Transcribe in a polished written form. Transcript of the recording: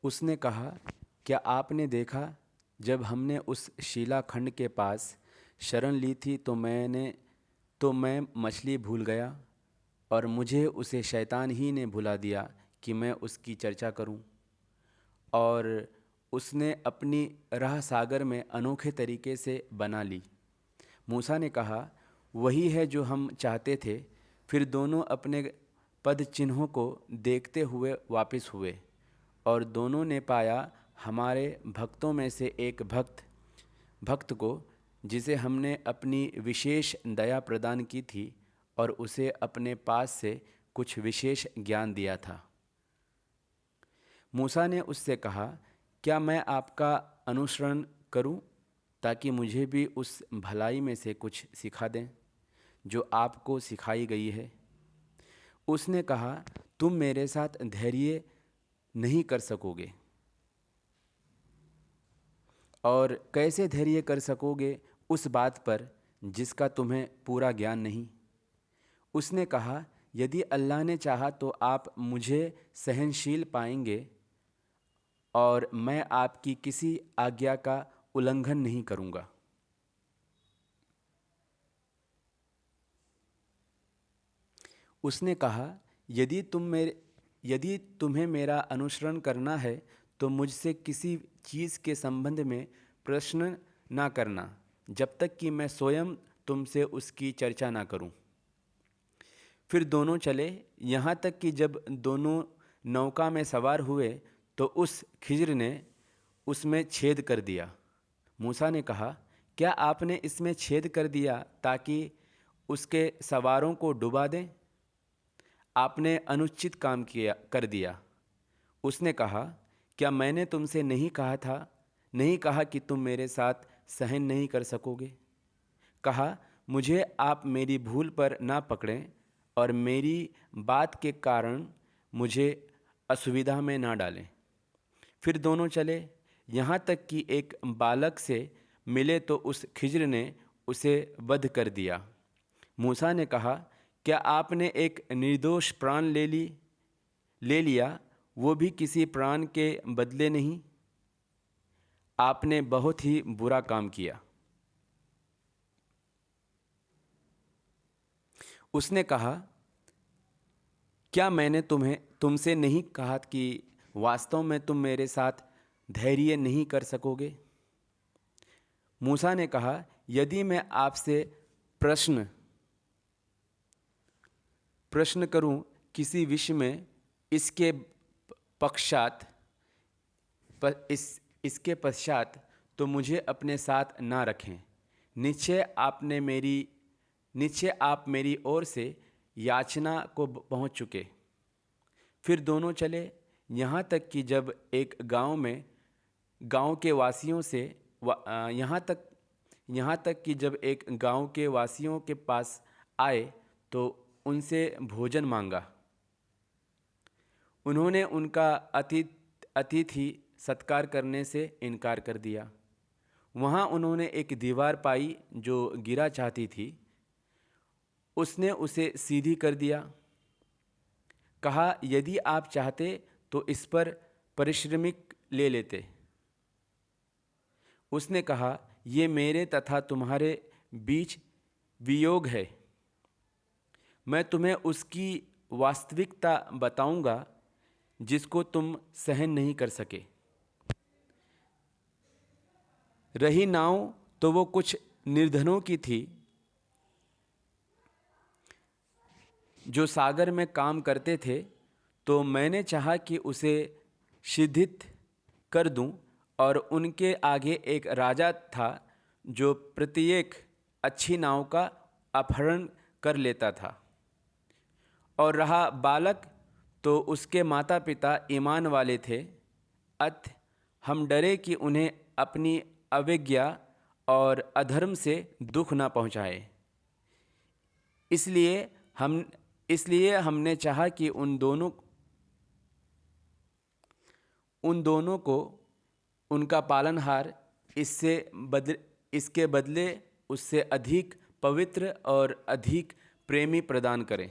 उसने कहा, क्या आपने देखा, जब हमने उस शिलाखंड के पास शरण ली थी तो मैं मछली भूल गया और मुझे उसे शैतान ही ने भुला दिया कि मैं उसकी चर्चा करूं। और उसने अपनी राह सागर में अनोखे तरीके से बना ली। मूसा ने कहा, वही है जो हम चाहते थे। फिर दोनों अपने पद चिन्हों को देखते हुए वापस हुए और दोनों ने पाया हमारे भक्तों में से एक भक्त को जिसे हमने अपनी विशेष दया प्रदान की थी और उसे अपने पास से कुछ विशेष ज्ञान दिया था। मूसा ने उससे कहा, क्या मैं आपका अनुसरण करूं ताकि मुझे भी उस भलाई में से कुछ सिखा दें जो आपको सिखाई गई है। उसने कहा, तुम मेरे साथ धैर्य नहीं कर सकोगे और कैसे धैर्य कर सकोगे उस बात पर जिसका तुम्हें पूरा ज्ञान नहीं। उसने कहा, यदि अल्लाह ने चाहा तो आप मुझे सहनशील पाएंगे और मैं आपकी किसी आज्ञा का उल्लंघन नहीं करूँगा। उसने कहा, यदि तुम्हें मेरा अनुसरण करना है तो मुझसे किसी चीज़ के संबंध में प्रश्न ना करना जब तक कि मैं स्वयं तुमसे उसकी चर्चा ना करूं। फिर दोनों चले, यहाँ तक कि जब दोनों नौका में सवार हुए तो उस खिज्र ने उसमें छेद कर दिया। मूसा ने कहा, क्या आपने इसमें छेद कर दिया ताकि उसके सवारों को डुबा दें? आपने अनुचित काम कर दिया। उसने कहा, क्या मैंने तुमसे नहीं कहा कि तुम मेरे साथ सहन नहीं कर सकोगे? कहा, मुझे आप मेरी भूल पर ना पकड़ें और मेरी बात के कारण मुझे असुविधा में ना डालें। फिर दोनों चले, यहाँ तक कि एक बालक से मिले तो उस खिज्र ने उसे वध कर दिया। मूसा ने कहा, क्या आपने एक निर्दोष प्राण ले लिया, वो भी किसी प्राण के बदले नहीं? आपने बहुत ही बुरा काम किया। उसने कहा, क्या मैंने तुमसे नहीं कहा कि वास्तव में तुम मेरे साथ धैर्य नहीं कर सकोगे? मूसा ने कहा, यदि मैं आपसे प्रश्न करूं किसी विषय में, इसके पश्चात तो मुझे अपने साथ ना रखें। निश्चय आप मेरी ओर से याचना को पहुंच चुके। फिर दोनों चले, यहाँ तक कि जब एक गांव के वासियों के पास आए तो उनसे भोजन मांगा। उन्होंने उनका अतिथि सत्कार करने से इनकार कर दिया। वहाँ उन्होंने एक दीवार पाई जो गिरा चाहती थी। उसने उसे सीधी कर दिया। कहा, यदि आप चाहते तो इस पर पारिश्रमिक ले लेते। उसने कहा, ये मेरे तथा तुम्हारे बीच वियोग है। मैं तुम्हें उसकी वास्तविकता बताऊंगा जिसको तुम सहन नहीं कर सके। रही नाव तो वो कुछ निर्धनों की थी जो सागर में काम करते थे, तो मैंने चाहा कि उसे शिथिल कर दूं और उनके आगे एक राजा था जो प्रत्येक अच्छी नाव का अपहरण कर लेता था। और रहा बालक, तो उसके माता पिता ईमान वाले थे। अतः हम डरे कि उन्हें अपनी अवज्ञा और अधर्म से दुख ना पहुँचाए। इसलिए हमने चाहा कि उन दोनों को उनका पालनहार इसके बदले उससे अधिक पवित्र और अधिक प्रेमी प्रदान करें।